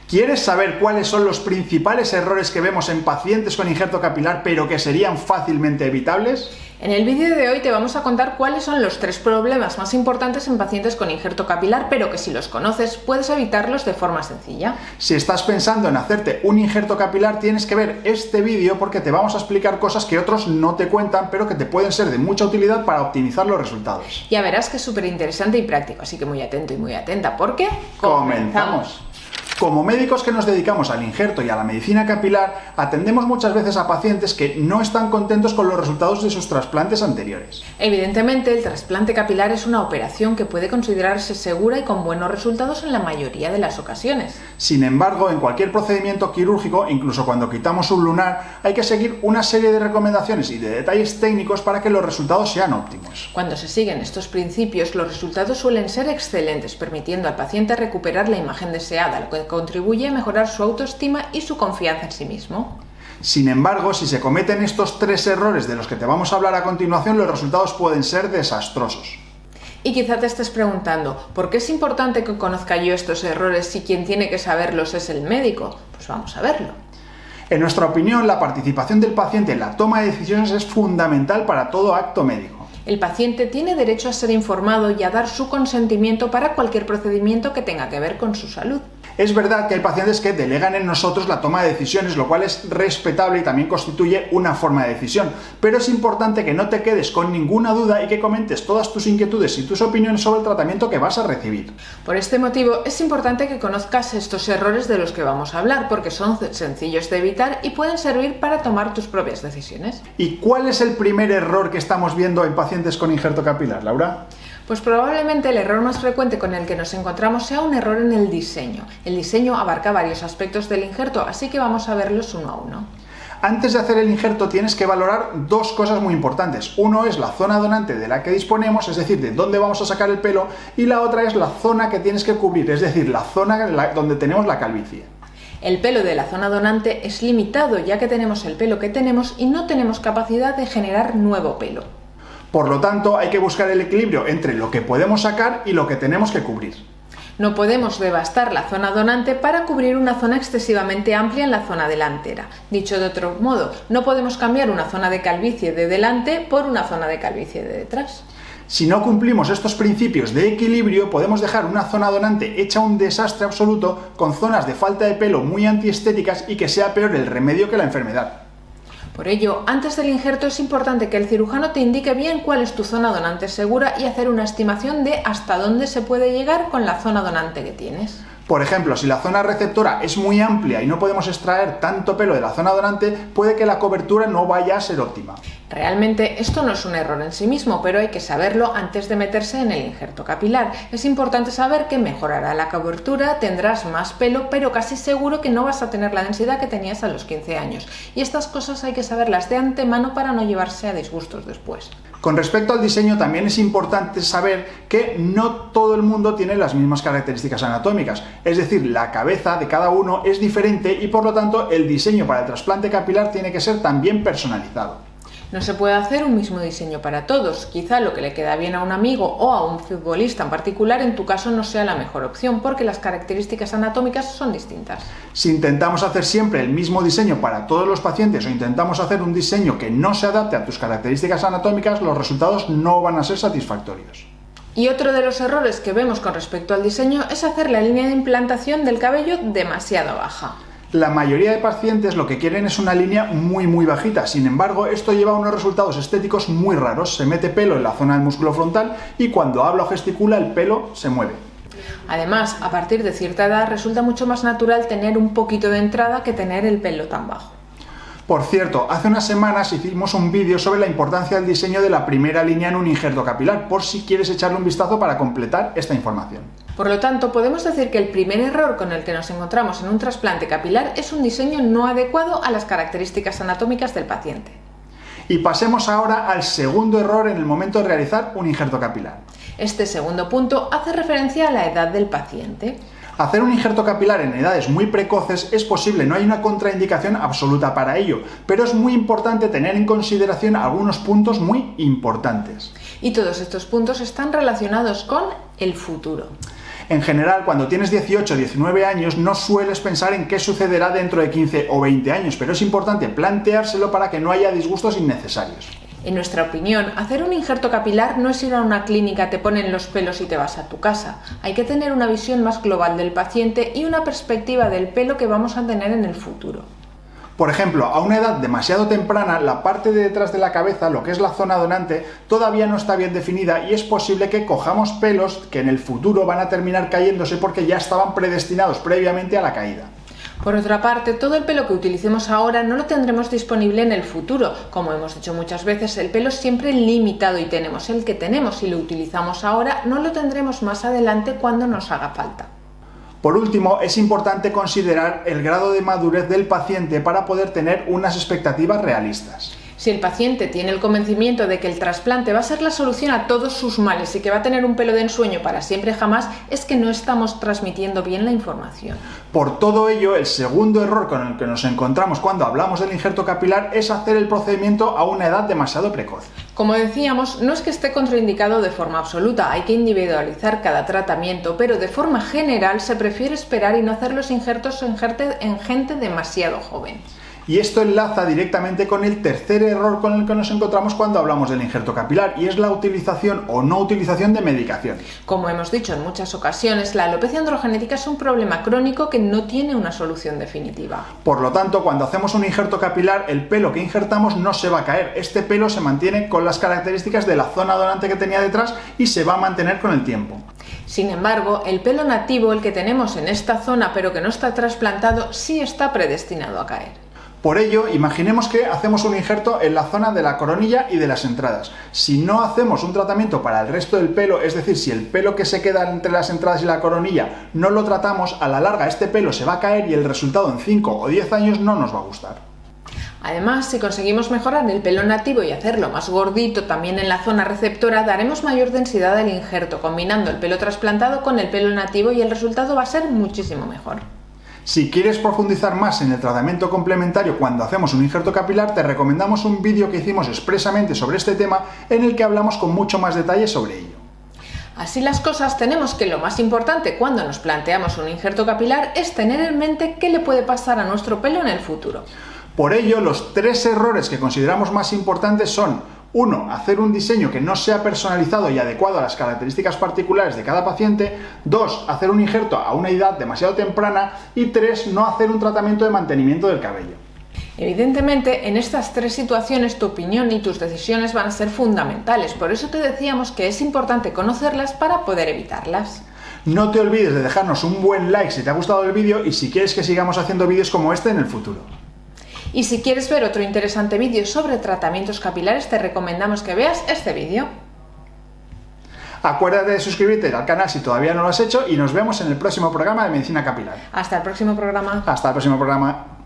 ¿Quieres saber cuáles son los principales errores que vemos en pacientes con injerto capilar, pero que serían fácilmente evitables? En el vídeo de hoy te vamos a contar cuáles son los 3 problemas más importantes en pacientes con injerto capilar, pero que si los conoces puedes evitarlos de forma sencilla. Si estás pensando en hacerte un injerto capilar, tienes que ver este vídeo porque te vamos a explicar cosas que otros no te cuentan, pero que te pueden ser de mucha utilidad para optimizar los resultados. Ya verás que es súper interesante y práctico, así que muy atento y muy atenta, porque ¡comenzamos! Como médicos que nos dedicamos al injerto y a la medicina capilar, atendemos muchas veces a pacientes que no están contentos con los resultados de sus trasplantes anteriores. Evidentemente, el trasplante capilar es una operación que puede considerarse segura y con buenos resultados en la mayoría de las ocasiones. Sin embargo, en cualquier procedimiento quirúrgico, incluso cuando quitamos un lunar, hay que seguir una serie de recomendaciones y de detalles técnicos para que los resultados sean óptimos. Cuando se siguen estos principios, los resultados suelen ser excelentes, permitiendo al paciente recuperar la imagen deseada, lo que contribuye a mejorar su autoestima y su confianza en sí mismo. Sin embargo, si se cometen estos 3 errores de los que te vamos a hablar a continuación, los resultados pueden ser desastrosos. Y quizá te estés preguntando, ¿por qué es importante que conozca yo estos errores si quien tiene que saberlos es el médico? Pues vamos a verlo. En nuestra opinión, la participación del paciente en la toma de decisiones es fundamental para todo acto médico. El paciente tiene derecho a ser informado y a dar su consentimiento para cualquier procedimiento que tenga que ver con su salud. Es verdad que hay pacientes que delegan en nosotros la toma de decisiones, lo cual es respetable y también constituye una forma de decisión, pero es importante que no te quedes con ninguna duda y que comentes todas tus inquietudes y tus opiniones sobre el tratamiento que vas a recibir. Por este motivo, es importante que conozcas estos errores de los que vamos a hablar, porque son sencillos de evitar y pueden servir para tomar tus propias decisiones. ¿Y cuál es el primer error que estamos viendo en pacientes con injerto capilar, Laura? Pues probablemente el error más frecuente con el que nos encontramos sea un error en el diseño. El diseño abarca varios aspectos del injerto, así que vamos a verlos uno a uno. Antes de hacer el injerto tienes que valorar 2 cosas muy importantes. Uno es la zona donante de la que disponemos, es decir, de dónde vamos a sacar el pelo, y la otra es la zona que tienes que cubrir, es decir, la zona donde tenemos la calvicie. El pelo de la zona donante es limitado, ya que tenemos el pelo que tenemos y no tenemos capacidad de generar nuevo pelo. Por lo tanto, hay que buscar el equilibrio entre lo que podemos sacar y lo que tenemos que cubrir. No podemos devastar la zona donante para cubrir una zona excesivamente amplia en la zona delantera. Dicho de otro modo, no podemos cambiar una zona de calvicie de delante por una zona de calvicie de detrás. Si no cumplimos estos principios de equilibrio, podemos dejar una zona donante hecha un desastre absoluto, con zonas de falta de pelo muy antiestéticas y que sea peor el remedio que la enfermedad. Por ello, antes del injerto es importante que el cirujano te indique bien cuál es tu zona donante segura y hacer una estimación de hasta dónde se puede llegar con la zona donante que tienes. Por ejemplo, si la zona receptora es muy amplia y no podemos extraer tanto pelo de la zona donante, puede que la cobertura no vaya a ser óptima. Realmente esto no es un error en sí mismo, pero hay que saberlo antes de meterse en el injerto capilar. Es importante saber que mejorará la cobertura, tendrás más pelo, pero casi seguro que no vas a tener la densidad que tenías a los 15 años. Y estas cosas hay que saberlas de antemano para no llevarse a disgustos después. Con respecto al diseño, también es importante saber que no todo el mundo tiene las mismas características anatómicas, es decir, la cabeza de cada uno es diferente y por lo tanto el diseño para el trasplante capilar tiene que ser también personalizado. No se puede hacer un mismo diseño para todos. Quizá lo que le queda bien a un amigo o a un futbolista en particular en tu caso no sea la mejor opción porque las características anatómicas son distintas. Si intentamos hacer siempre el mismo diseño para todos los pacientes o intentamos hacer un diseño que no se adapte a tus características anatómicas, los resultados no van a ser satisfactorios. Y otro de los errores que vemos con respecto al diseño es hacer la línea de implantación del cabello demasiado baja. La mayoría de pacientes lo que quieren es una línea muy bajita, sin embargo esto lleva a unos resultados estéticos muy raros, se mete pelo en la zona del músculo frontal y cuando habla o gesticula el pelo se mueve. Además, a partir de cierta edad resulta mucho más natural tener un poquito de entrada que tener el pelo tan bajo. Por cierto, hace unas semanas hicimos un vídeo sobre la importancia del diseño de la primera línea en un injerto capilar, por si quieres echarle un vistazo para completar esta información. Por lo tanto, podemos decir que el primer error con el que nos encontramos en un trasplante capilar es un diseño no adecuado a las características anatómicas del paciente. Y pasemos ahora al segundo error en el momento de realizar un injerto capilar. Este segundo punto hace referencia a la edad del paciente. Hacer un injerto capilar en edades muy precoces es posible, no hay una contraindicación absoluta para ello, pero es muy importante tener en consideración algunos puntos muy importantes. Y todos estos puntos están relacionados con el futuro. En general, cuando tienes 18 o 19 años, no sueles pensar en qué sucederá dentro de 15 o 20 años, pero es importante planteárselo para que no haya disgustos innecesarios. En nuestra opinión, hacer un injerto capilar no es ir a una clínica, te ponen los pelos y te vas a tu casa. Hay que tener una visión más global del paciente y una perspectiva del pelo que vamos a tener en el futuro. Por ejemplo, a una edad demasiado temprana, la parte de detrás de la cabeza, lo que es la zona donante, todavía no está bien definida y es posible que cojamos pelos que en el futuro van a terminar cayéndose porque ya estaban predestinados previamente a la caída. Por otra parte, todo el pelo que utilicemos ahora no lo tendremos disponible en el futuro. Como hemos dicho muchas veces, el pelo es siempre limitado y tenemos el que tenemos y lo utilizamos ahora, no lo tendremos más adelante cuando nos haga falta. Por último, es importante considerar el grado de madurez del paciente para poder tener unas expectativas realistas. Si el paciente tiene el convencimiento de que el trasplante va a ser la solución a todos sus males y que va a tener un pelo de ensueño para siempre jamás, es que no estamos transmitiendo bien la información. Por todo ello, el segundo error con el que nos encontramos cuando hablamos del injerto capilar es hacer el procedimiento a una edad demasiado precoz. Como decíamos, no es que esté contraindicado de forma absoluta, hay que individualizar cada tratamiento, pero de forma general se prefiere esperar y no hacer los injertos en gente demasiado joven. Y esto enlaza directamente con el tercer error con el que nos encontramos cuando hablamos del injerto capilar, y es la utilización o no utilización de medicación. Como hemos dicho en muchas ocasiones, la alopecia androgenética es un problema crónico que no tiene una solución definitiva. Por lo tanto, cuando hacemos un injerto capilar, el pelo que injertamos no se va a caer. Este pelo se mantiene con las características de la zona donante que tenía detrás y se va a mantener con el tiempo. Sin embargo, el pelo nativo, el que tenemos en esta zona pero que no está trasplantado, sí está predestinado a caer. Por ello, imaginemos que hacemos un injerto en la zona de la coronilla y de las entradas. Si no hacemos un tratamiento para el resto del pelo, es decir, si el pelo que se queda entre las entradas y la coronilla no lo tratamos, a la larga este pelo se va a caer y el resultado en 5 o 10 años no nos va a gustar. Además, si conseguimos mejorar el pelo nativo y hacerlo más gordito también en la zona receptora, daremos mayor densidad al injerto, combinando el pelo trasplantado con el pelo nativo y el resultado va a ser muchísimo mejor. Si quieres profundizar más en el tratamiento complementario cuando hacemos un injerto capilar, te recomendamos un vídeo que hicimos expresamente sobre este tema en el que hablamos con mucho más detalle sobre ello. Así las cosas, tenemos que lo más importante cuando nos planteamos un injerto capilar es tener en mente qué le puede pasar a nuestro pelo en el futuro. Por ello, los 3 errores que consideramos más importantes son: 1. Hacer un diseño que no sea personalizado y adecuado a las características particulares de cada paciente. 2. Hacer un injerto a una edad demasiado temprana. Y 3. No hacer un tratamiento de mantenimiento del cabello. Evidentemente, en estas 3 situaciones tu opinión y tus decisiones van a ser fundamentales, por eso te decíamos que es importante conocerlas para poder evitarlas. No te olvides de dejarnos un buen like si te ha gustado el vídeo y si quieres que sigamos haciendo vídeos como este en el futuro. Y si quieres ver otro interesante vídeo sobre tratamientos capilares, te recomendamos que veas este vídeo. Acuérdate de suscribirte al canal si todavía no lo has hecho y nos vemos en el próximo programa de Medicina Capilar. Hasta el próximo programa. Hasta el próximo programa.